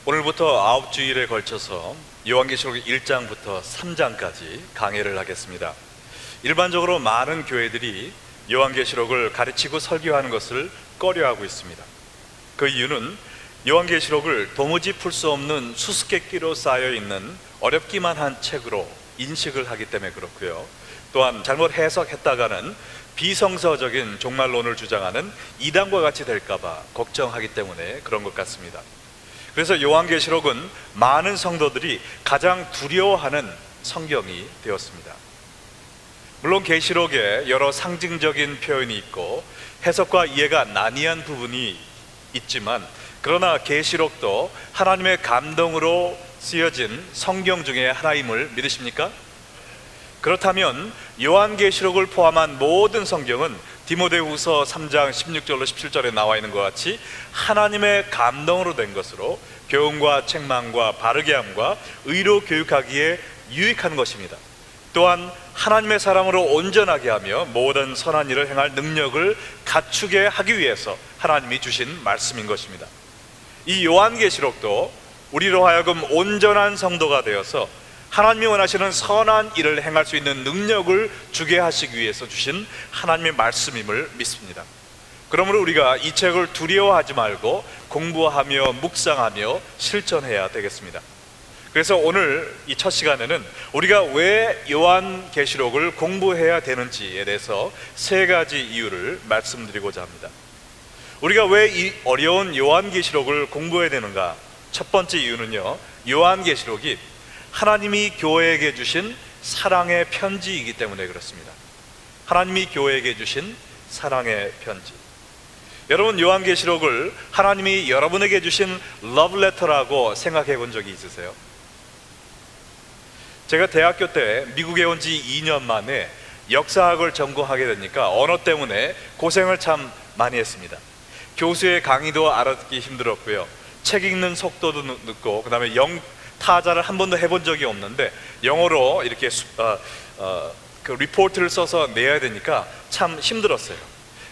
오늘부터 9주일에 걸쳐서 요한계시록 1장부터 3장까지 강해를 하겠습니다. 일반적으로 많은 교회들이 요한계시록을 가르치고 설교하는 것을 꺼려하고 있습니다. 그 이유는 요한계시록을 도무지 풀 수 없는 수수께끼로 쌓여있는 어렵기만 한 책으로 인식을 하기 때문에 그렇고요. 또한 잘못 해석했다가는 비성서적인 종말론을 주장하는 이단과 같이 될까봐 걱정하기 때문에 그런 것 같습니다. 그래서 요한계시록은 많은 성도들이 가장 두려워하는 성경이 되었습니다. 물론 계시록에 여러 상징적인 표현이 있고 해석과 이해가 난이한 부분이 있지만, 그러나 계시록도 하나님의 감동으로 쓰여진 성경 중에 하나임을 믿으십니까? 그렇다면 요한계시록을 포함한 모든 성경은 디모데후서 3장 16절로 17절에 나와 있는 것 같이 하나님의 감동으로 된 것으로 교훈과 책망과 바르게 함과 의로 교육하기에 유익한 것입니다. 또한 하나님의 사람으로 온전하게 하며 모든 선한 일을 행할 능력을 갖추게 하기 위해서 하나님이 주신 말씀인 것입니다. 이 요한계시록도 우리로 하여금 온전한 성도가 되어서 하나님이 원하시는 선한 일을 행할 수 있는 능력을 주게 하시기 위해서 주신 하나님의 말씀임을 믿습니다. 그러므로 우리가 이 책을 두려워하지 말고 공부하며 묵상하며 실천해야 되겠습니다. 그래서 오늘 이 첫 시간에는 우리가 왜 요한계시록을 공부해야 되는지에 대해서 세 가지 이유를 말씀드리고자 합니다. 우리가 왜 이 어려운 요한계시록을 공부해야 되는가? 첫 번째 이유는요, 요한계시록이 하나님이 교회에게 주신 사랑의 편지이기 때문에 그렇습니다. 하나님이 교회에게 주신 사랑의 편지. 여러분, 요한계시록을 하나님이 여러분에게 주신 러브레터라고 생각해 본 적이 있으세요? 제가 대학교 때 미국에 온 지 2년 만에 역사학을 전공하게 되니까 언어 때문에 고생을 참 많이 했습니다. 교수의 강의도 알아듣기 힘들었고요. 책 읽는 속도도 늦고, 그 다음에 타자를 한 번도 해본 적이 없는데 영어로 이렇게 그 리포트를 써서 내야 되니까 참 힘들었어요.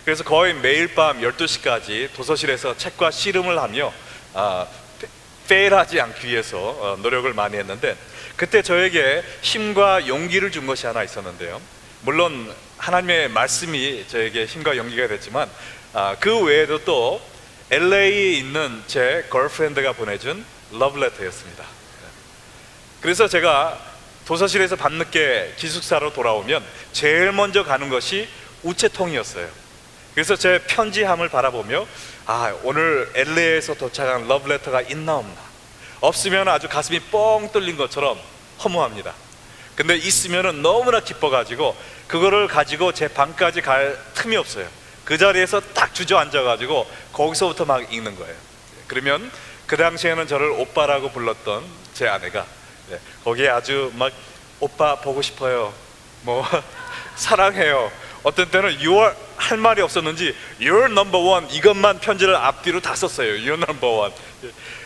그래서 거의 매일 밤 12시까지 도서실에서 책과 씨름을 하며 페일하지 않기 위해서 노력을 많이 했는데, 그때 저에게 힘과 용기를 준 것이 하나 있었는데요. 물론 하나님의 말씀이 저에게 힘과 용기가 됐지만 그 외에도 또 LA에 있는 제 걸프렌드가 보내준 러브레터였습니다. 그래서 제가 도서실에서 밤늦게 기숙사로 돌아오면 제일 먼저 가는 것이 우체통이었어요. 그래서 제 편지함을 바라보며 오늘 LA에서 도착한 러브레터가 있나 없나, 없으면 아주 가슴이 뻥 뚫린 것처럼 허무합니다. 근데 있으면 너무나 기뻐가지고 그거를 가지고 제 방까지 갈 틈이 없어요. 그 자리에서 딱 주저앉아가지고 거기서부터 막 읽는 거예요. 그러면 그 당시에는 저를 오빠라고 불렀던 제 아내가 거기에 아주 막 오빠 보고 싶어요, 뭐 사랑해요, 어떤 때는 할 말이 없었는지 You're number one 이것만 편지를 앞뒤로 다 썼어요. You're number one.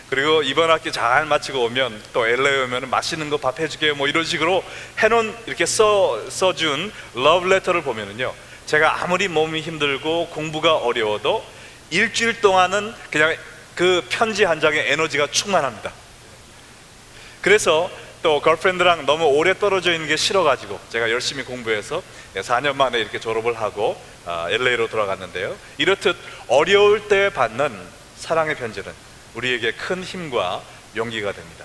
그리고 이번 학기 잘 마치고 오면 또 LA 오면 맛있는 거 밥 해줄게요, 뭐 이런 식으로 해놓은 이렇게 써준 러브레터를 보면은요, 제가 아무리 몸이 힘들고 공부가 어려워도 일주일 동안은 그냥 그 편지 한 장에 에너지가 충만합니다. 그래서 또 걸프렌드랑 너무 오래 떨어져 있는 게 싫어가지고 제가 열심히 공부해서 4년 만에 이렇게 졸업을 하고 LA로 돌아갔는데요, 이렇듯 어려울 때 받는 사랑의 편지는 우리에게 큰 힘과 용기가 됩니다.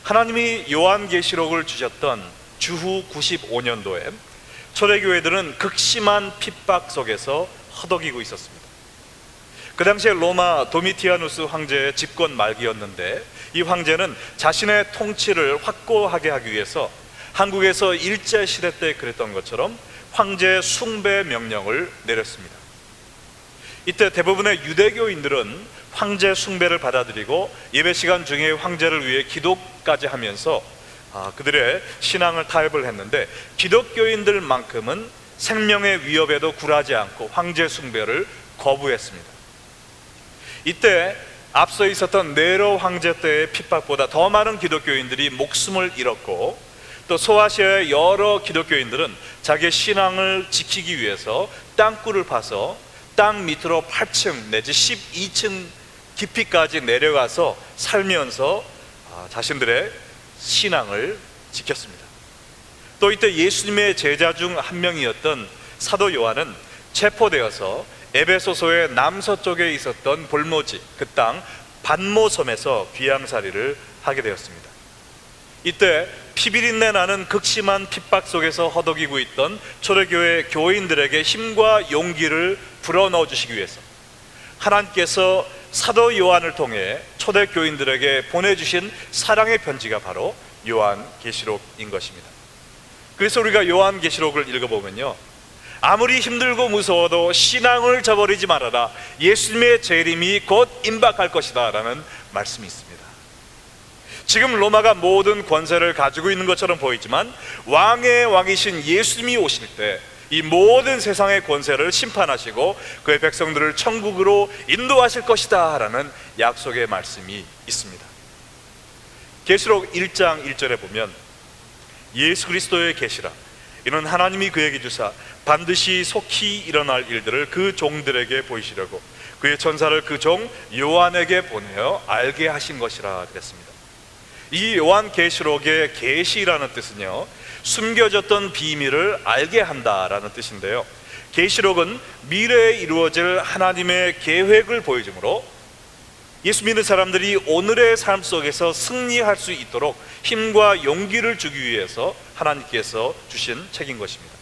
하나님이 요한계시록을 주셨던 주후 95년도에 초대교회들은 극심한 핍박 속에서 허덕이고 있었습니다. 그 당시에 로마 도미티아누스 황제의 집권 말기였는데, 이 황제는 자신의 통치를 확고하게 하기 위해서 한국에서 일제시대 때 그랬던 것처럼 황제 숭배 명령을 내렸습니다. 이때 대부분의 유대교인들은 황제 숭배를 받아들이고 예배 시간 중에 황제를 위해 기도까지 하면서 그들의 신앙을 타협을 했는데, 기독교인들만큼은 생명의 위협에도 굴하지 않고 황제 숭배를 거부했습니다. 이때 앞서 있었던 네로 황제 때의 핍박보다 더 많은 기독교인들이 목숨을 잃었고, 또 소아시아의 여러 기독교인들은 자기의 신앙을 지키기 위해서 땅굴을 파서 땅 밑으로 8층 내지 12층 깊이까지 내려가서 살면서 자신들의 신앙을 지켰습니다. 또 이때 예수님의 제자 중 한 명이었던 사도 요한은 체포되어서 에베소서의 남서쪽에 있었던 볼모지, 그 땅 반모섬에서 귀양살이를 하게 되었습니다. 이때 피비린내 나는 극심한 핍박 속에서 허덕이고 있던 초대교회 교인들에게 힘과 용기를 불어넣어 주시기 위해서 하나님께서 사도 요한을 통해 초대교인들에게 보내주신 사랑의 편지가 바로 요한계시록인 것입니다. 그래서 우리가 요한계시록을 읽어보면요, 아무리 힘들고 무서워도 신앙을 저버리지 말아라, 예수님의 재림이 곧 임박할 것이다 라는 말씀이 있습니다. 지금 로마가 모든 권세를 가지고 있는 것처럼 보이지만 왕의 왕이신 예수님이 오실 때 이 모든 세상의 권세를 심판하시고 그의 백성들을 천국으로 인도하실 것이다 라는 약속의 말씀이 있습니다. 계시록 1장 1절에 보면 예수 그리스도의 계시라, 이는 하나님이 그에게 주사 반드시 속히 일어날 일들을 그 종들에게 보이시려고 그의 천사를 그 종 요한에게 보내어 알게 하신 것이라 그랬습니다. 이 요한계시록의 계시라는 뜻은요, 숨겨졌던 비밀을 알게 한다라는 뜻인데요, 계시록은 미래에 이루어질 하나님의 계획을 보여주므로 예수 믿는 사람들이 오늘의 삶 속에서 승리할 수 있도록 힘과 용기를 주기 위해서 하나님께서 주신 책인 것입니다.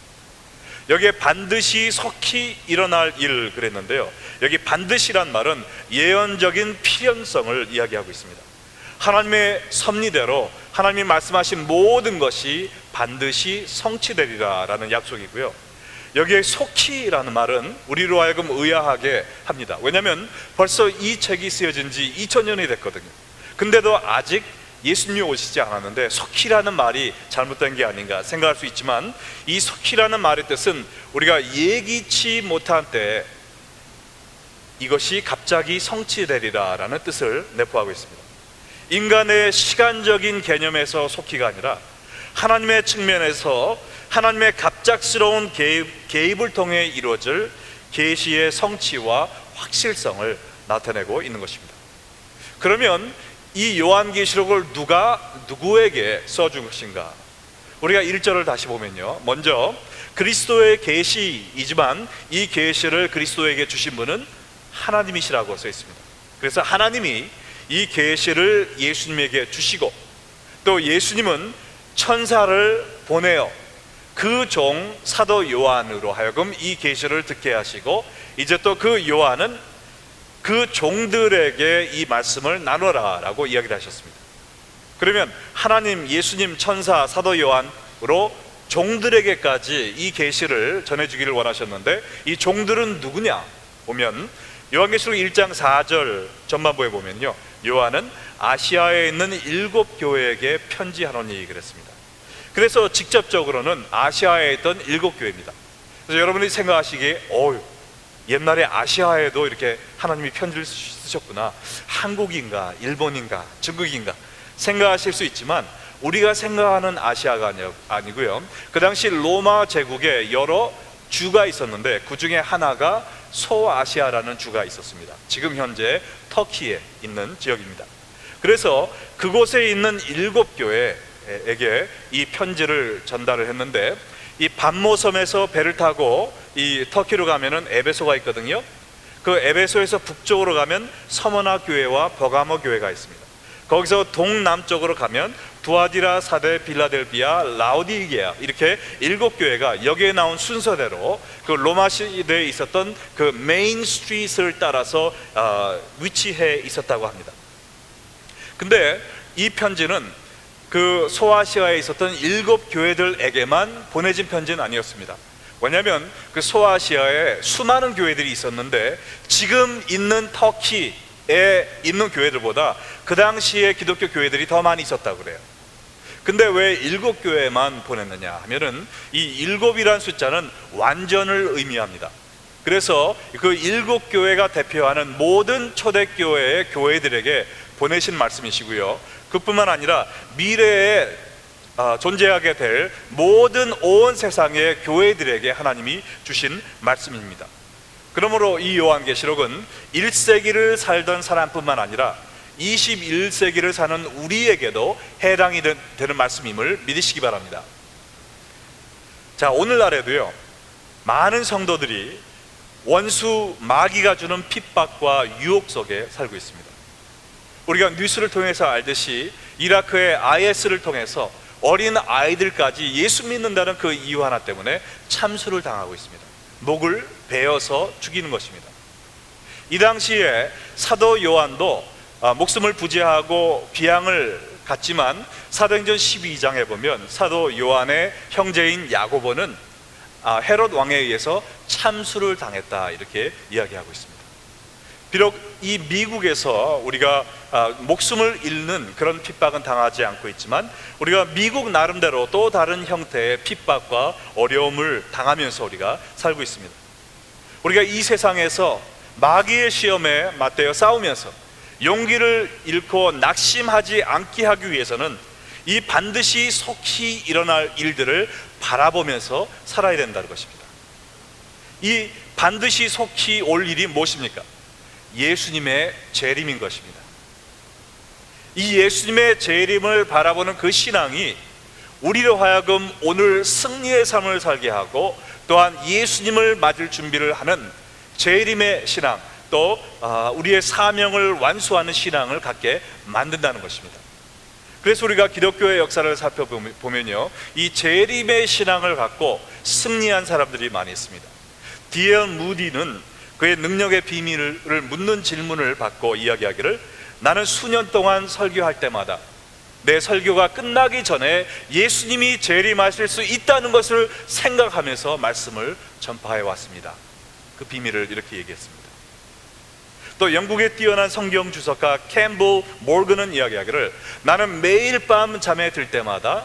여기에 반드시 속히 일어날 일 그랬는데요, 여기 반드시란 말은 예언적인 필연성을 이야기하고 있습니다. 하나님의 섭리대로 하나님이 말씀하신 모든 것이 반드시 성취되리라 라는 약속이고요, 여기에 속히라는 말은 우리로 하여금 의아하게 합니다. 왜냐하면 벌써 이 책이 쓰여진 지 2000년이 됐거든요. 근데도 아직 예수님이 오시지 않았는데 속히라는 말이 잘못된 게 아닌가 생각할 수 있지만, 이 속히라는 말의 뜻은 우리가 예기치 못한 때에 이것이 갑자기 성취되리라 라는 뜻을 내포하고 있습니다. 인간의 시간적인 개념에서 속히가 아니라 하나님의 측면에서 하나님의 갑작스러운 개입을 통해 이루어질 계시의 성취와 확실성을 나타내고 있는 것입니다. 그러면 이 요한계시록을 누구에게 써준 것인가? 우리가 1절을 다시 보면요, 먼저 그리스도의 계시이지만 이 계시를 그리스도에게 주신 분은 하나님이시라고 써 있습니다. 그래서 하나님이 이 계시를 예수님에게 주시고, 또 예수님은 천사를 보내어 그 종 사도 요한으로 하여금 이 계시를 듣게 하시고, 이제 또 그 요한은 그 종들에게 이 말씀을 나눠라 라고 이야기를 하셨습니다. 그러면 하나님, 예수님, 천사, 사도 요한으로 종들에게까지 이 계시를 전해주기를 원하셨는데, 이 종들은 누구냐 보면 요한계시록 1장 4절 전반부에 보면요, 요한은 아시아에 있는 7교회에게 편지하노니 그랬습니다. 그래서 직접적으로는 아시아에 있던 7교회입니다. 그래서 여러분이 생각하시기에 옛날에 아시아에도 이렇게 하나님이 편지를 쓰셨구나, 한국인가 일본인가 중국인가 생각하실 수 있지만, 우리가 생각하는 아시아가 아니고요, 그 당시 로마 제국에 여러 주가 있었는데 그 중에 하나가 소아시아라는 주가 있었습니다. 지금 현재 터키에 있는 지역입니다. 그래서 그곳에 있는 7교회에게 이 편지를 전달을 했는데, 이 반모섬에서 배를 타고 이 터키로 가면은 에베소가 있거든요. 그 에베소에서 북쪽으로 가면 서머나 교회와 버가모 교회가 있습니다. 거기서 동남쪽으로 가면 두아디라, 사데, 빌라델비아, 라오디게아, 이렇게 7교회가 여기에 나온 순서대로 그 로마 시대에 있었던 그 메인 스트리트를 따라서 위치해 있었다고 합니다. 근데 이 편지는 그 소아시아에 있었던 7교회들에게만 보내진 편지는 아니었습니다. 왜냐하면 그 소아시아에 수많은 교회들이 있었는데 지금 있는 터키에 있는 교회들보다 그 당시에 기독교 교회들이 더 많이 있었다고 그래요. 근데 왜 7교회만 보냈느냐 하면은 이 7이라는 숫자는 완전을 의미합니다. 그래서 그 7교회가 대표하는 모든 초대교회의 교회들에게 보내신 말씀이시고요, 그뿐만 아니라 미래에 존재하게 될 모든 온 세상의 교회들에게 하나님이 주신 말씀입니다. 그러므로 이 요한계시록은 1세기를 살던 사람뿐만 아니라 21세기를 사는 우리에게도 해당이 되는 말씀임을 믿으시기 바랍니다. 자, 오늘날에도요, 많은 성도들이 원수 마귀가 주는 핍박과 유혹 속에 살고 있습니다. 우리가 뉴스를 통해서 알듯이 이라크의 IS를 통해서 어린 아이들까지 예수 믿는다는 그 이유 하나 때문에 참수를 당하고 있습니다. 목을 베어서 죽이는 것입니다. 이 당시에 사도 요한도 목숨을 부지하고 귀향을 갔지만 사도행전 12장에 보면 사도 요한의 형제인 야고보는 헤롯 왕에 의해서 참수를 당했다, 이렇게 이야기하고 있습니다. 비록 이 미국에서 우리가 목숨을 잃는 그런 핍박은 당하지 않고 있지만 우리가 미국 나름대로 또 다른 형태의 핍박과 어려움을 당하면서 우리가 살고 있습니다. 우리가 이 세상에서 마귀의 시험에 맞대어 싸우면서 용기를 잃고 낙심하지 않게 하기 위해서는 이 반드시 속히 일어날 일들을 바라보면서 살아야 된다는 것입니다. 이 반드시 속히 올 일이 무엇입니까? 예수님의 재림인 것입니다. 이 예수님의 재림을 바라보는 그 신앙이 우리로 하여금 오늘 승리의 삶을 살게 하고 또한 예수님을 맞을 준비를 하는 재림의 신앙, 또 우리의 사명을 완수하는 신앙을 갖게 만든다는 것입니다. 그래서 우리가 기독교의 역사를 살펴보면요, 이 재림의 신앙을 갖고 승리한 사람들이 많이 있습니다. D.L. 무디는 그의 능력의 비밀을 묻는 질문을 받고 이야기하기를, 나는 수년 동안 설교할 때마다 내 설교가 끝나기 전에 예수님이 재림하실 수 있다는 것을 생각하면서 말씀을 전파해 왔습니다. 그 비밀을 이렇게 얘기했습니다. 또 영국의 뛰어난 성경 주석가 캠볼 몰건은 이야기하기를, 나는 매일 밤 잠에 들 때마다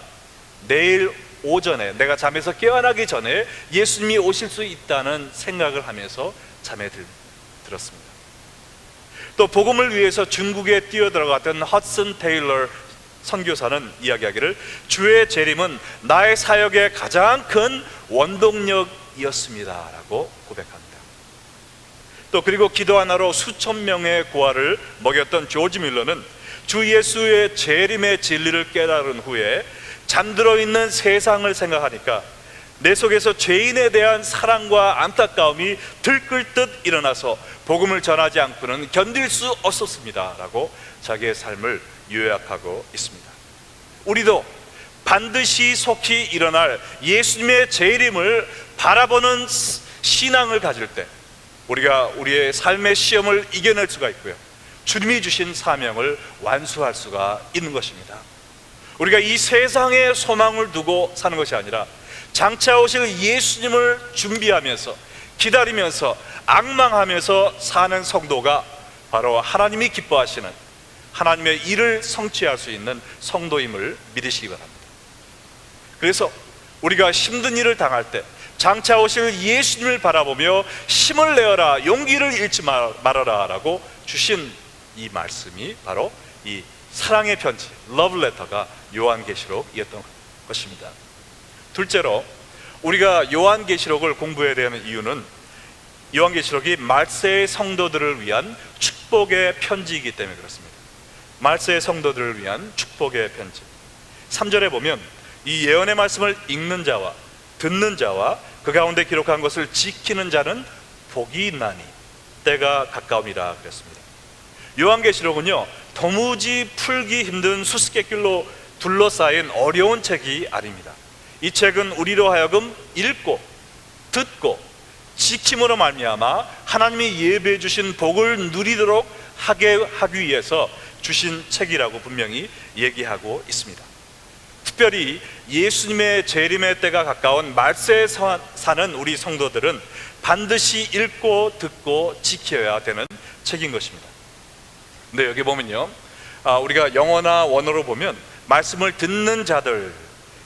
내일 오전에 내가 잠에서 깨어나기 전에 예수님이 오실 수 있다는 생각을 하면서 잠에 들었습니다. 또 복음을 위해서 중국에 뛰어들어갔던 허슨 테일러 선교사는 이야기하기를, 주의 재림은 나의 사역의 가장 큰 원동력이었습니다 라고 고백합니다. 또 그리고 기도 하나로 수천 명의 고아를 먹였던 조지 밀러는 주 예수의 재림의 진리를 깨달은 후에 잠들어 있는 세상을 생각하니까 내 속에서 죄인에 대한 사랑과 안타까움이 들끓듯 일어나서 복음을 전하지 않고는 견딜 수 없었습니다 라고 자기의 삶을 요약하고 있습니다. 우리도 반드시 속히 일어날 예수님의 재림을 바라보는 신앙을 가질 때 우리가 우리의 삶의 시험을 이겨낼 수가 있고요, 주님이 주신 사명을 완수할 수가 있는 것입니다. 우리가 이 세상에 소망을 두고 사는 것이 아니라 장차 오실 예수님을 준비하면서 기다리면서 악망하면서 사는 성도가 바로 하나님이 기뻐하시는 하나님의 일을 성취할 수 있는 성도임을 믿으시기 바랍니다. 그래서 우리가 힘든 일을 당할 때 장차 오실 예수님을 바라보며 힘을 내어라, 용기를 잃지 말아라 라고 주신 이 말씀이 바로 이 사랑의 편지, 러브레터가 요한계시록이었던 것입니다. 둘째로 우리가 요한계시록을 공부해야 되는 이유는 요한계시록이 말세의 성도들을 위한 축복의 편지이기 때문에 그렇습니다. 말세의 성도들을 위한 축복의 편지. 3절에 보면 이 예언의 말씀을 읽는 자와 듣는 자와 그 가운데 기록한 것을 지키는 자는 복이 있나니 때가 가까움이라 그랬습니다. 요한계시록은요, 도무지 풀기 힘든 수수께끼로 둘러싸인 어려운 책이 아닙니다. 이 책은 우리로 하여금 읽고 듣고 지킴으로 말미암아 하나님이 예배해 주신 복을 누리도록 하기 위해서 주신 책이라고 분명히 얘기하고 있습니다. 특별히 예수님의 재림의 때가 가까운 말세에 사는 우리 성도들은 반드시 읽고 듣고 지켜야 되는 책인 것입니다. 근데 여기 보면요, 우리가 영어나 원어로 보면 말씀을 듣는 자들,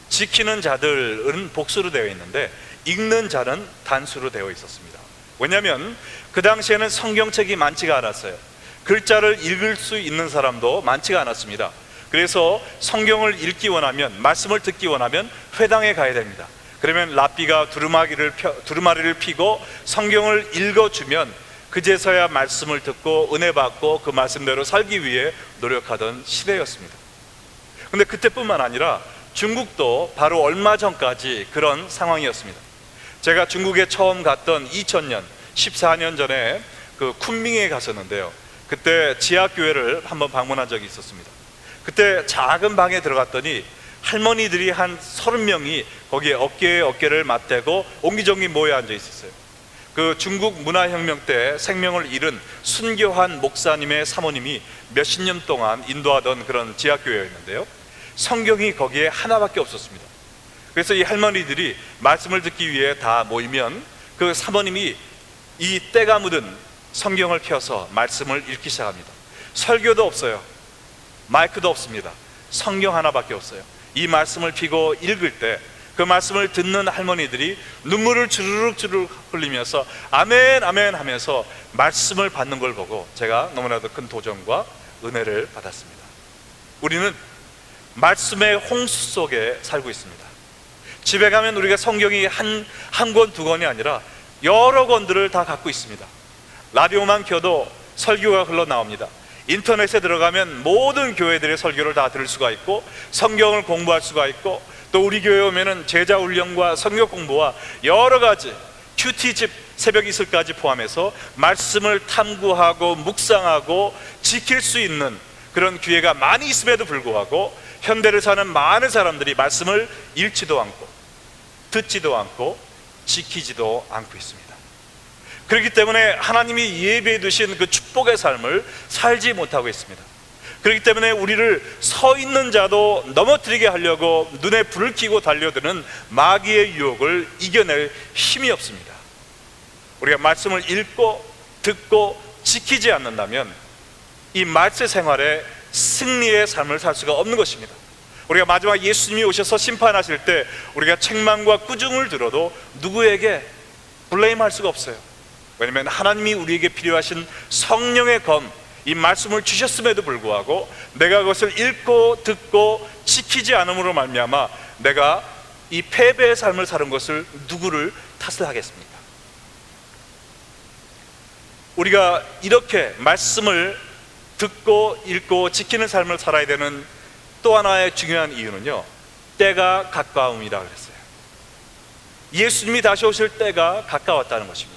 지키는 자들은 복수로 되어 있는데 읽는 자는 단수로 되어 있었습니다. 왜냐하면 그 당시에는 성경책이 많지가 않았어요. 글자를 읽을 수 있는 사람도 많지가 않았습니다. 그래서 성경을 읽기 원하면, 말씀을 듣기 원하면 회당에 가야 됩니다. 그러면 랍비가 두루마리를 피고 성경을 읽어주면 그제서야 말씀을 듣고 은혜 받고 그 말씀대로 살기 위해 노력하던 시대였습니다. 근데 그때뿐만 아니라 중국도 바로 얼마 전까지 그런 상황이었습니다. 제가 중국에 처음 갔던 2000년 14년 전에 그 쿤밍에 갔었는데요, 그때 지하교회를 한번 방문한 적이 있었습니다. 그때 작은 방에 들어갔더니 할머니들이 한 30명이 거기에 어깨에 어깨를 맞대고 옹기종기 모여 앉아 있었어요. 그 중국 문화혁명 때 생명을 잃은 순교한 목사님의 사모님이 몇십 년 동안 인도하던 그런 지하교회였는데요, 성경이 거기에 하나밖에 없었습니다. 그래서 이 할머니들이 말씀을 듣기 위해 다 모이면 그 사모님이 이 때가 묻은 성경을 펴서 말씀을 읽기 시작합니다. 설교도 없어요. 마이크도 없습니다. 성경 하나밖에 없어요. 이 말씀을 펴고 읽을 때 그 말씀을 듣는 할머니들이 눈물을 주르륵 흘리면서 아멘 아멘 하면서 말씀을 받는 걸 보고 제가 너무나도 큰 도전과 은혜를 받았습니다. 우리는 말씀의 홍수 속에 살고 있습니다. 집에 가면 우리가 성경이 한 권, 두 권이 아니라 여러 권들을 다 갖고 있습니다. 라디오만 켜도 설교가 흘러나옵니다. 인터넷에 들어가면 모든 교회들의 설교를 다 들을 수가 있고 성경을 공부할 수가 있고, 또 우리 교회 오면은 제자 훈련과 성경 공부와 여러 가지 큐티집 새벽 이슬까지 포함해서 말씀을 탐구하고 묵상하고 지킬 수 있는 그런 기회가 많이 있음에도 불구하고 현대를 사는 많은 사람들이 말씀을 읽지도 않고 듣지도 않고 지키지도 않고 있습니다. 그렇기 때문에 하나님이 예비해 두신 그 축복의 삶을 살지 못하고 있습니다. 그렇기 때문에 우리를 서 있는 자도 넘어뜨리게 하려고 눈에 불을 켜고 달려드는 마귀의 유혹을 이겨낼 힘이 없습니다. 우리가 말씀을 읽고 듣고 지키지 않는다면 이 말세 생활에 승리의 삶을 살 수가 없는 것입니다. 우리가 마지막 예수님이 오셔서 심판하실 때 우리가 책망과 꾸중을 들어도 누구에게 블레임할 수가 없어요. 왜냐하면 하나님이 우리에게 필요하신 성령의 검, 이 말씀을 주셨음에도 불구하고 내가 그것을 읽고 듣고 지키지 않음으로 말미암아 내가 이 패배의 삶을 사는 것을 누구를 탓을 하겠습니까? 우리가 이렇게 말씀을 듣고 읽고 지키는 삶을 살아야 되는 또 하나의 중요한 이유는요, 때가 가까움이라 그랬어요. 예수님이 다시 오실 때가 가까웠다는 것입니다.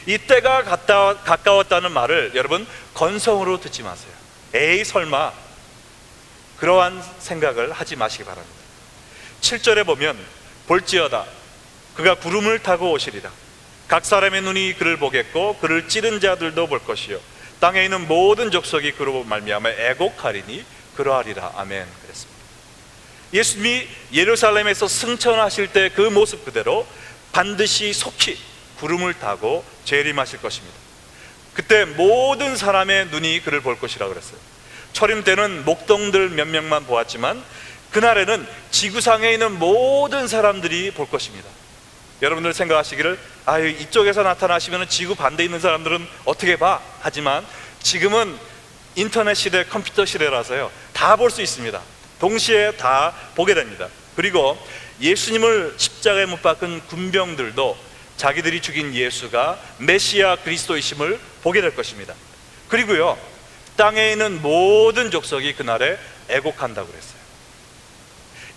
이 때가 가까웠다는 말을 여러분 건성으로 듣지 마세요. 에이 설마, 그러한 생각을 하지 마시기 바랍니다. 7절에 보면 볼지어다 그가 구름을 타고 오시리라. 각 사람의 눈이 그를 보겠고 그를 찌른 자들도 볼 것이요 땅에 있는 모든 족속이 그로 말미암아 애곡하리니 그러하리라. 아멘. 그랬습니다. 예수님이 예루살렘에서 승천하실 때 그 모습 그대로 반드시 속히 구름을 타고 재림하실 것입니다. 그때 모든 사람의 눈이 그를 볼 것이라 그랬어요. 초림 때는 목동들 몇 명만 보았지만 그날에는 지구상에 있는 모든 사람들이 볼 것입니다. 여러분들 생각하시기를 이쪽에서 나타나시면 지구 반대에 있는 사람들은 어떻게 봐? 하지만 지금은 인터넷 시대, 컴퓨터 시대라서요 다 볼 수 있습니다. 동시에 다 보게 됩니다. 그리고 예수님을 십자가에 못 박은 군병들도 자기들이 죽인 예수가 메시아 그리스도이심을 보게 될 것입니다. 그리고요 땅에 있는 모든 족속이 그날에 애곡한다고 그랬어요.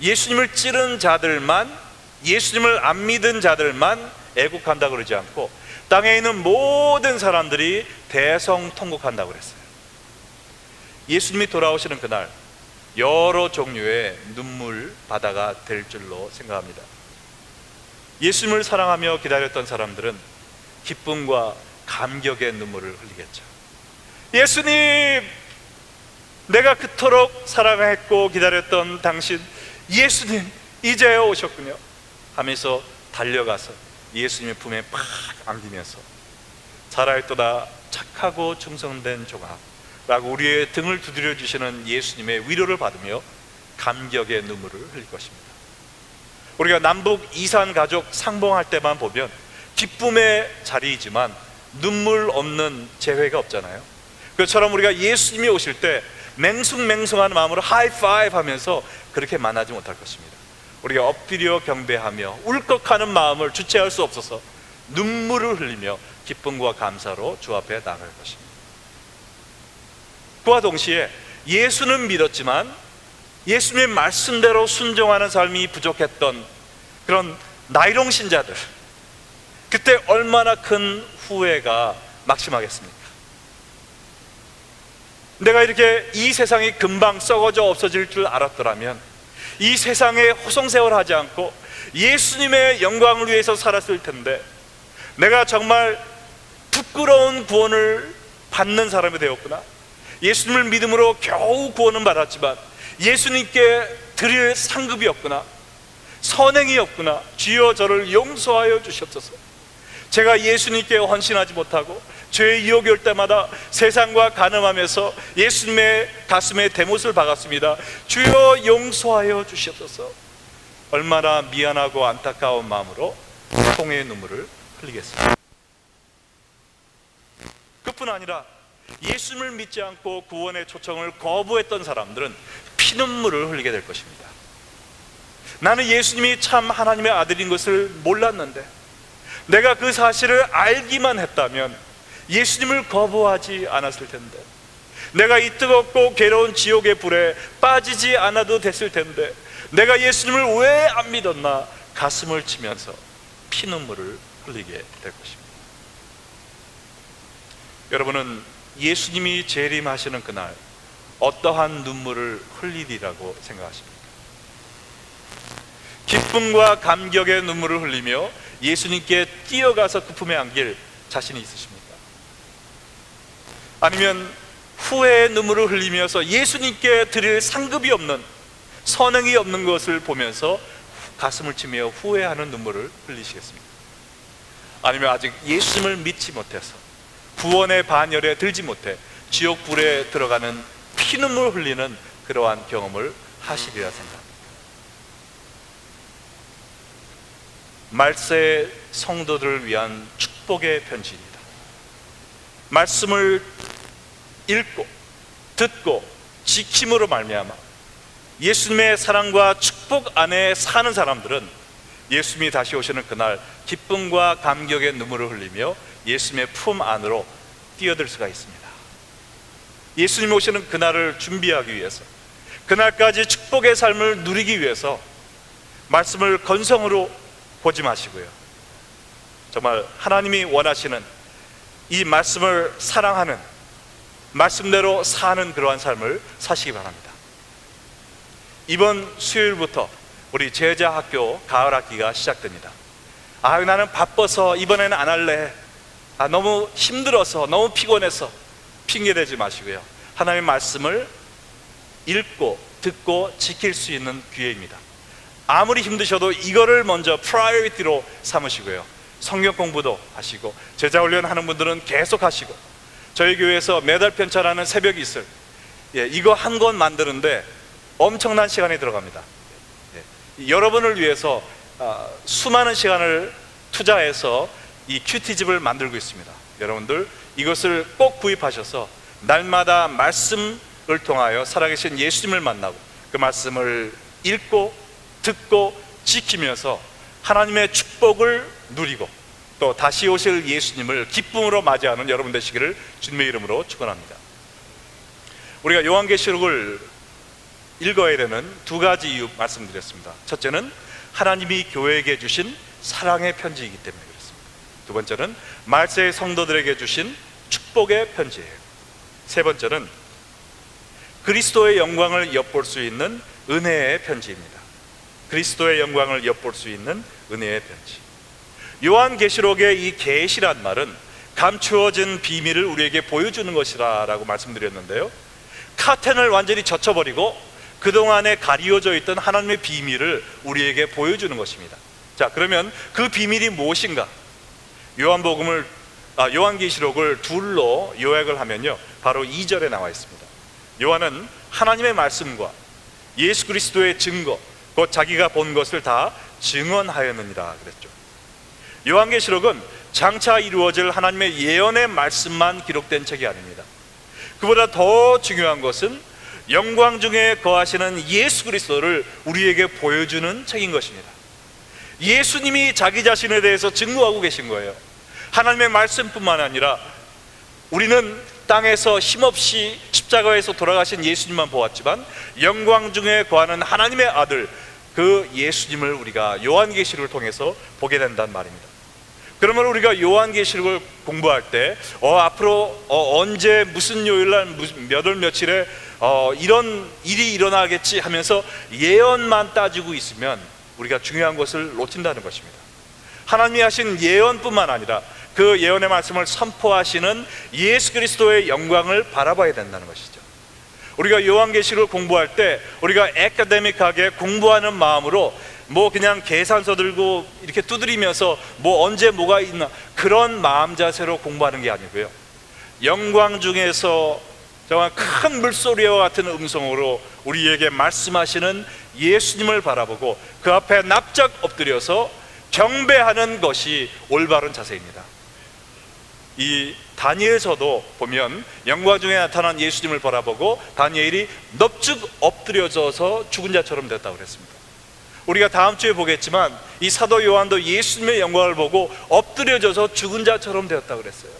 예수님을 찌른 자들만, 예수님을 안 믿은 자들만 애곡한다고 그러지 않고 땅에 있는 모든 사람들이 대성통곡한다고 그랬어요. 예수님이 돌아오시는 그날 여러 종류의 눈물 바다가 될 줄로 생각합니다. 예수님을 사랑하며 기다렸던 사람들은 기쁨과 감격의 눈물을 흘리겠죠. 예수님, 내가 그토록 사랑했고 기다렸던 당신 예수님 이제야 오셨군요 하면서 달려가서 예수님의 품에 팍 안기면서 잘하였도다 착하고 충성된 종아 라고 우리의 등을 두드려 주시는 예수님의 위로를 받으며 감격의 눈물을 흘릴 것입니다. 우리가 남북 이산 가족 상봉할 때만 보면 기쁨의 자리이지만 눈물 없는 재회가 없잖아요. 그처럼 우리가 예수님이 오실 때 맹숭맹숭한 마음으로 하이파이브 하면서 그렇게 만나지 못할 것입니다. 우리가 엎드려 경배하며 울컥하는 마음을 주체할 수 없어서 눈물을 흘리며 기쁨과 감사로 주 앞에 나갈 것입니다. 그와 동시에 예수는 믿었지만 예수님의 말씀대로 순종하는 삶이 부족했던 그런 나이롱 신자들, 그때 얼마나 큰 후회가 막심하겠습니까? 내가 이렇게 이 세상이 금방 썩어져 없어질 줄 알았더라면 이 세상에 호송세월하지 않고 예수님의 영광을 위해서 살았을 텐데, 내가 정말 부끄러운 구원을 받는 사람이 되었구나. 예수님을 믿음으로 겨우 구원은 받았지만 예수님께 드릴 상급이 없구나, 선행이 없구나. 주여 저를 용서하여 주시옵소서. 제가 예수님께 헌신하지 못하고 죄의 유혹이 올 때마다 세상과 간음하면서 예수님의 가슴에 대못을 박았습니다. 주여 용서하여 주시옵소서. 얼마나 미안하고 안타까운 마음으로 통의 눈물을 흘리겠습니까? 그뿐 아니라 예수님을 믿지 않고 구원의 초청을 거부했던 사람들은 피눈물을 흘리게 될 것입니다. 나는 예수님이 참 하나님의 아들인 것을 몰랐는데, 내가 그 사실을 알기만 했다면 예수님을 거부하지 않았을 텐데, 내가 이 뜨겁고 괴로운 지옥의 불에 빠지지 않아도 됐을 텐데, 내가 예수님을 왜 안 믿었나 가슴을 치면서 피눈물을 흘리게 될 것입니다. 여러분은 예수님이 재림하시는 그날 어떠한 눈물을 흘리리라고 생각하십니까? 기쁨과 감격의 눈물을 흘리며 예수님께 뛰어가서 그 품에 안길 자신이 있으십니까? 아니면 후회의 눈물을 흘리면서 예수님께 드릴 상급이 없는, 선행이 없는 것을 보면서 가슴을 치며 후회하는 눈물을 흘리시겠습니까? 아니면 아직 예수님을 믿지 못해서 구원의 반열에 들지 못해 지옥 불에 들어가는 피눈물 흘리는 그러한 경험을 하시리라 생각합니다. 말세 성도들을 위한 축복의 편지입니다. 말씀을 읽고 듣고 지킴으로 말미암아 예수님의 사랑과 축복 안에 사는 사람들은 예수님이 다시 오시는 그날 기쁨과 감격의 눈물을 흘리며 예수님의 품 안으로 뛰어들 수가 있습니다. 예수님 오시는 그날을 준비하기 위해서, 그날까지 축복의 삶을 누리기 위해서 말씀을 건성으로 보지 마시고요, 정말 하나님이 원하시는 이 말씀을 사랑하는, 말씀대로 사는 그러한 삶을 사시기 바랍니다. 이번 수요일부터 우리 제자학교 가을 학기가 시작됩니다. 나는 바빠서 이번에는 안 할래, 너무 힘들어서, 너무 피곤해서 핑계대지 마시고요, 하나님의 말씀을 읽고 듣고 지킬 수 있는 기회입니다. 아무리 힘드셔도 이거를 먼저 프라이어리티로 삼으시고요, 성경 공부도 하시고, 제자 훈련 하는 분들은 계속 하시고, 저희 교회에서 매달 편찬하는 새벽 이슬, 이거 한 권 만드는데 엄청난 시간이 들어갑니다. 여러분을 위해서 수많은 시간을 투자해서 이 큐티집을 만들고 있습니다. 여러분들 이것을 꼭 구입하셔서 날마다 말씀을 통하여 살아계신 예수님을 만나고 그 말씀을 읽고 듣고 지키면서 하나님의 축복을 누리고 또 다시 오실 예수님을 기쁨으로 맞이하는 여러분 되시기를 주님의 이름으로 축원합니다. 우리가 요한계시록을 읽어야 되는 두 가지 이유 말씀드렸습니다. 첫째는 하나님이 교회에게 주신 사랑의 편지이기 때문에 그렇습니다. 두 번째는 말세의 성도들에게 주신 축복의 편지예요. 세 번째는 그리스도의 영광을 엿볼 수 있는 은혜의 편지입니다. 그리스도의 영광을 엿볼 수 있는 은혜의 편지. 요한계시록의 이 계시란 말은 감추어진 비밀을 우리에게 보여주는 것이라고 말씀드렸는데요, 카텐을 완전히 젖혀버리고 그동안에 가리워져 있던 하나님의 비밀을 우리에게 보여주는 것입니다. 자, 그러면 그 비밀이 무엇인가? 요한계시록을 둘로 요약을 하면요, 바로 2절에 나와 있습니다. 요한은 하나님의 말씀과 예수 그리스도의 증거, 곧 자기가 본 것을 다 증언하였느니라 그랬죠. 요한계시록은 장차 이루어질 하나님의 예언의 말씀만 기록된 책이 아닙니다. 그보다 더 중요한 것은 영광 중에 거하시는 예수 그리스도를 우리에게 보여주는 책인 것입니다. 예수님이 자기 자신에 대해서 증거하고 계신 거예요. 하나님의 말씀뿐만 아니라 우리는 땅에서 힘없이 십자가에서 돌아가신 예수님만 보았지만 영광 중에 거하는 하나님의 아들, 그 예수님을 우리가 요한계시록을 통해서 보게 된단 말입니다. 그러면 우리가 요한계시록을 공부할 때 앞으로 언제 무슨 요일날 몇 월 며칠에 이런 일이 일어나겠지 하면서 예언만 따지고 있으면 우리가 중요한 것을 놓친다는 것입니다. 하나님이 하신 예언뿐만 아니라 그 예언의 말씀을 선포하시는 예수 그리스도의 영광을 바라봐야 된다는 것이죠. 우리가 요한계시록을 공부할 때 우리가 애카데믹하게 공부하는 마음으로 그냥 계산서 들고 이렇게 두드리면서 언제 뭐가 있나 그런 마음 자세로 공부하는 게 아니고요, 영광 중에서 정말 큰 물소리와 같은 음성으로 우리에게 말씀하시는 예수님을 바라보고 그 앞에 납작 엎드려서 경배하는 것이 올바른 자세입니다. 이 다니엘서도 보면 영광 중에 나타난 예수님을 바라보고 다니엘이 넙죽 엎드려져서 죽은 자처럼 됐다고 그랬습니다. 우리가 다음 주에 보겠지만 이 사도 요한도 예수님의 영광을 보고 엎드려져서 죽은 자처럼 되었다고 그랬어요.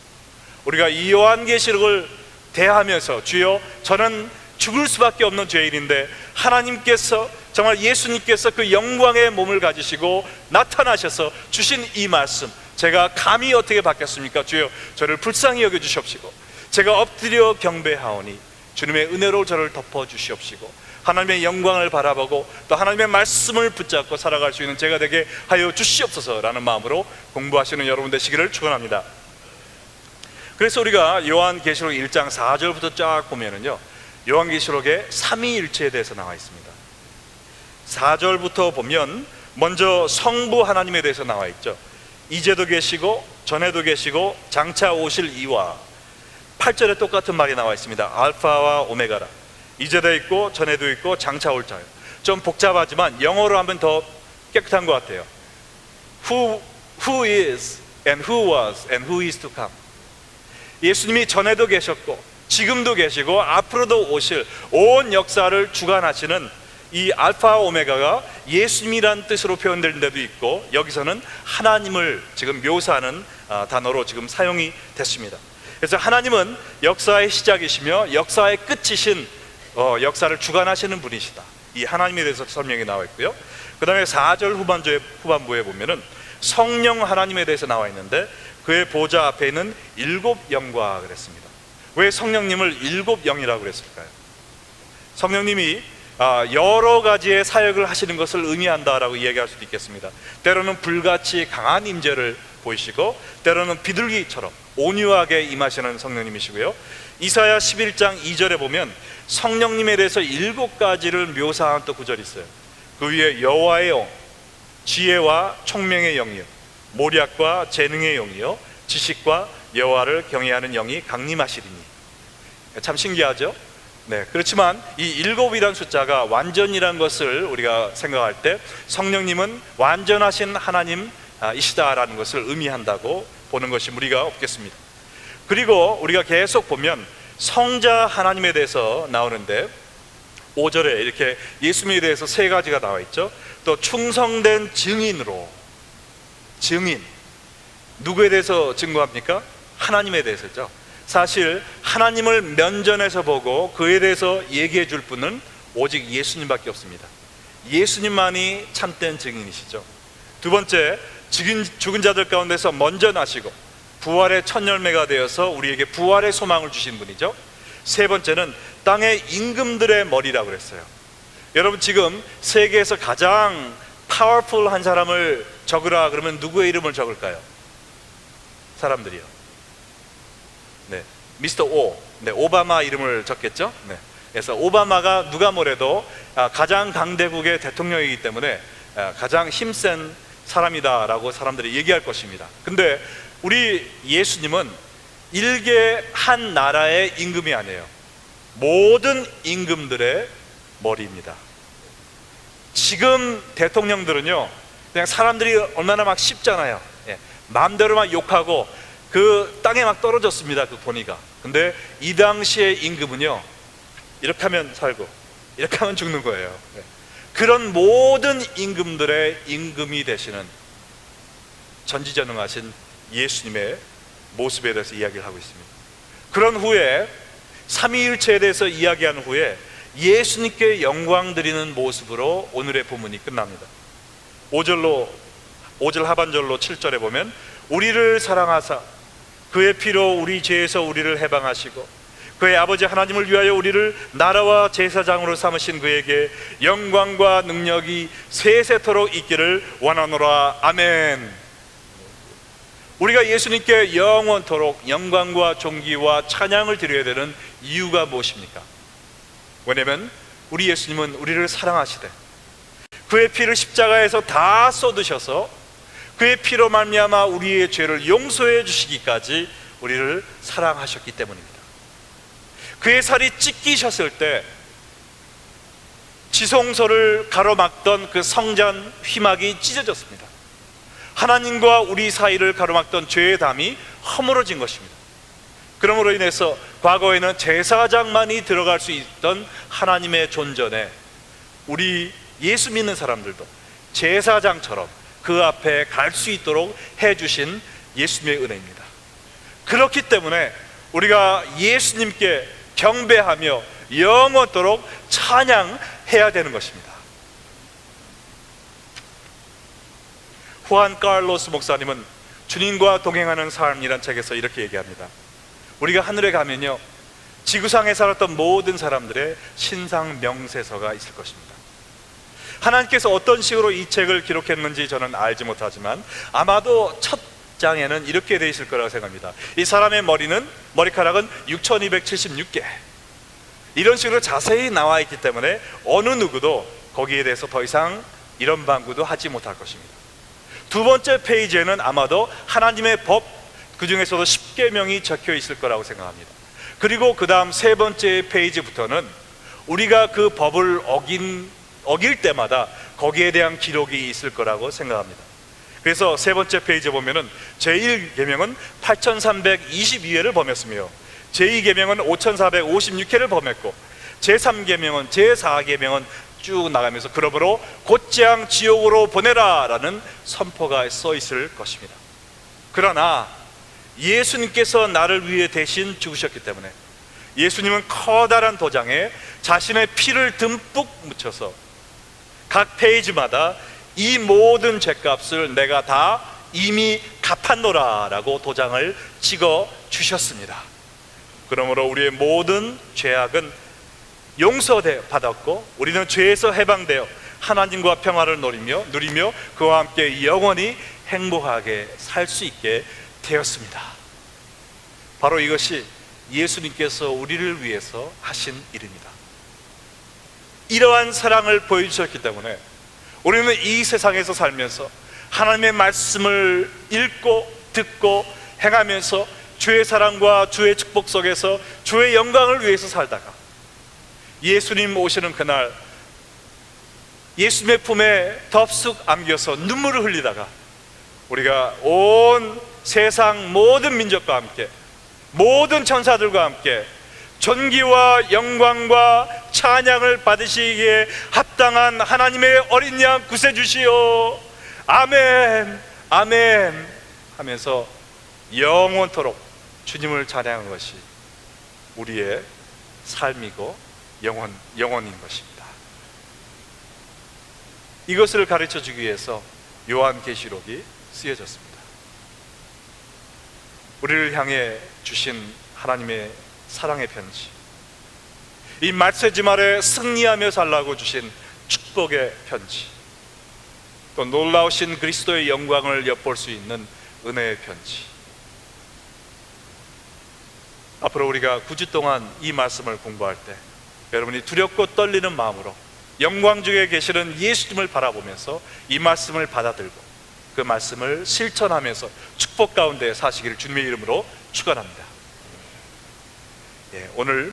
우리가 이 요한계시록을 대하면서 주여 저는 죽을 수밖에 없는 죄인인데 하나님께서 정말 예수님께서 그 영광의 몸을 가지시고 나타나셔서 주신 이 말씀, 제가 감히 어떻게 받겠습니까? 주여 저를 불쌍히 여겨주시옵시고 제가 엎드려 경배하오니 주님의 은혜로 저를 덮어주시옵시고 하나님의 영광을 바라보고 또 하나님의 말씀을 붙잡고 살아갈 수 있는 제가 되게 하여 주시옵소서라는 마음으로 공부하시는 여러분 되시기를 축원합니다. 그래서 우리가 요한계시록 1장 4절부터 쫙 보면은요, 요한계시록에 삼위일체에 대해서 나와 있습니다. 4절부터 보면 먼저 성부 하나님에 대해서 나와 있죠. 이제도 계시고 전에도 계시고 장차 오실 이와 8절에 똑같은 말이 나와 있습니다. 알파와 오메가라. 이제도 있고 전에도 있고 장차 올 자요. 좀 복잡하지만 영어로 하면 더 깨끗한 것 같아요. Who is and who was and who is to come. 예수님이 전에도 계셨고 지금도 계시고 앞으로도 오실 온 역사를 주관하시는 이 알파 오메가가 예수님이란 뜻으로 표현된 데도 있고 여기서는 하나님을 지금 묘사하는 단어로 지금 사용이 됐습니다. 그래서 하나님은 역사의 시작이시며 역사의 끝이신 역사를 주관하시는 분이시다. 이 하나님에 대해서 설명이 나와 있고요. 그 다음에 4절 후반부에 보면은 성령 하나님에 대해서 나와 있는데 그의 보좌 앞에 있는 7영과 그랬습니다. 왜 성령님을 7영이라고 그랬을까요? 성령님이 여러 가지의 사역을 하시는 것을 의미한다라고 이야기할 수도 있겠습니다. 때로는 불같이 강한 임재를 보이시고 때로는 비둘기처럼 온유하게 임하시는 성령님이시고요. 이사야 11장 2절에 보면 성령님에 대해서 7가지를 묘사한 또 구절이 있어요. 그 위에 여호와의 영, 지혜와 총명의 영이요, 모략과 재능의 영이요, 지식과 여호와를 경외하는 영이 강림하시리니. 참 신기하죠? 네, 그렇지만 이 7이라는 숫자가 완전이라는 것을 우리가 생각할 때 성령님은 완전하신 하나님이시다라는 것을 의미한다고 보는 것이 무리가 없겠습니다. 그리고 우리가 계속 보면 성자 하나님에 대해서 나오는데 5절에 이렇게 예수님에 대해서 3가지가 나와 있죠. 또 충성된 증인으로, 증인, 누구에 대해서 증거합니까? 하나님에 대해서죠. 사실 하나님을 면전에서 보고 그에 대해서 얘기해 줄 분은 오직 예수님밖에 없습니다. 예수님만이 참된 증인이시죠. 두 번째, 죽은 자들 가운데서 먼저 나시고 부활의 첫 열매가 되어서 우리에게 부활의 소망을 주신 분이죠. 세 번째는 땅의 임금들의 머리라고 그랬어요. 여러분, 지금 세계에서 가장 파워풀한 사람을 적으라 그러면 누구의 이름을 적을까요? 사람들이요. 네, 미스터 오, 네, 오바마 이름을 적겠죠. 네, 그래서 오바마가 누가 뭐래도 가장 강대국의 대통령이기 때문에 가장 힘센 사람이다라고 사람들이 얘기할 것입니다. 근데 우리 예수님은 일개 한 나라의 임금이 아니에요. 모든 임금들의 머리입니다. 지금 대통령들은요, 그냥 사람들이 얼마나 막 씹잖아요. 예, 마음대로 막 욕하고 그 땅에 막 떨어졌습니다. 그 권위가. 근데 이 당시의 임금은요, 이렇게 하면 살고 이렇게 하면 죽는 거예요. 그런 모든 임금들의 임금이 되시는 전지전능하신 예수님의 모습에 대해서 이야기를 하고 있습니다. 그런 후에 삼위일체에 대해서 이야기한 후에 예수님께 영광 드리는 모습으로 오늘의 본문이 끝납니다. 5절 하반절로 7절에 보면 우리를 사랑하사 그의 피로 우리 죄에서 우리를 해방하시고 그의 아버지 하나님을 위하여 우리를 나라와 제사장으로 삼으신 그에게 영광과 능력이 세세토록 있기를 원하노라. 아멘. 우리가 예수님께 영원토록 영광과 존귀와 찬양을 드려야 되는 이유가 무엇입니까? 왜냐하면 우리 예수님은 우리를 사랑하시되 그의 피를 십자가에서 다 쏟으셔서 그의 피로 말미암아 우리의 죄를 용서해 주시기까지 우리를 사랑하셨기 때문입니다. 그의 살이 찢기셨을 때 지성소를 가로막던 그 성전 휘막이 찢어졌습니다. 하나님과 우리 사이를 가로막던 죄의 담이 허물어진 것입니다. 그러므로 인해서 과거에는 제사장만이 들어갈 수 있던 하나님의 존전에 우리 예수 믿는 사람들도 제사장처럼 그 앞에 갈 수 있도록 해주신 예수님의 은혜입니다. 그렇기 때문에 우리가 예수님께 경배하며 영원토록 찬양해야 되는 것입니다. 후안 카를로스 목사님은 주님과 동행하는 삶이란 책에서 이렇게 얘기합니다. 우리가 하늘에 가면요, 지구상에 살았던 모든 사람들의 신상 명세서가 있을 것입니다. 하나님께서 어떤 식으로 이 책을 기록했는지 저는 알지 못하지만 아마도 첫 장에는 이렇게 되어 있을 거라고 생각합니다. 이 사람의 머리카락은 6276개, 이런 식으로 자세히 나와 있기 때문에 어느 누구도 거기에 대해서 더 이상 이런 방구도 하지 못할 것입니다. 두 번째 페이지에는 아마도 하나님의 법, 그 중에서도 10계명이 적혀 있을 거라고 생각합니다. 그리고 그 다음 세 번째 페이지부터는 우리가 그 법을 어길 때마다 거기에 대한 기록이 있을 거라고 생각합니다. 그래서 세 번째 페이지에 보면은 제1계명은 8322회를 범했으며 제2계명은 5456회를 범했고 제3계명은 제4계명은 쭉 나가면서 그러므로 곧장 지옥으로 보내라 라는 선포가 써 있을 것입니다. 그러나 예수님께서 나를 위해 대신 죽으셨기 때문에 예수님은 커다란 도장에 자신의 피를 듬뿍 묻혀서 각 페이지마다 이 모든 죄값을 내가 다 이미 갚았노라 라고 도장을 찍어 주셨습니다. 그러므로 우리의 모든 죄악은 용서받았고 우리는 죄에서 해방되어 하나님과 평화를 누리며 그와 함께 영원히 행복하게 살 수 있게 되었습니다. 바로 이것이 예수님께서 우리를 위해서 하신 일입니다. 이러한 사랑을 보여주셨기 때문에 우리는 이 세상에서 살면서 하나님의 말씀을 읽고 듣고 행하면서 주의 사랑과 주의 축복 속에서 주의 영광을 위해서 살다가 예수님 오시는 그날 예수님의 품에 덥석 안겨서 눈물을 흘리다가 우리가 온 세상 모든 민족과 함께 모든 천사들과 함께 존귀와 영광과 찬양을 받으시기에 합당한 하나님의 어린 양 구세주시오 아멘 아멘 하면서 영원토록 주님을 찬양하는 것이 우리의 삶이고 영원인 것입니다. 이것을 가르쳐 주기 위해서 요한계시록이 쓰여졌습니다. 우리를 향해 주신 하나님의 사랑의 편지, 이 말세지 말에 승리하며 살라고 주신 축복의 편지, 또 놀라우신 그리스도의 영광을 엿볼 수 있는 은혜의 편지. 앞으로 우리가 9주 동안 이 말씀을 공부할 때 여러분이 두렵고 떨리는 마음으로 영광 중에 계시는 예수님을 바라보면서 이 말씀을 받아들고 그 말씀을 실천하면서 축복 가운데 사시기를 주님의 이름으로 축원합니다. 오늘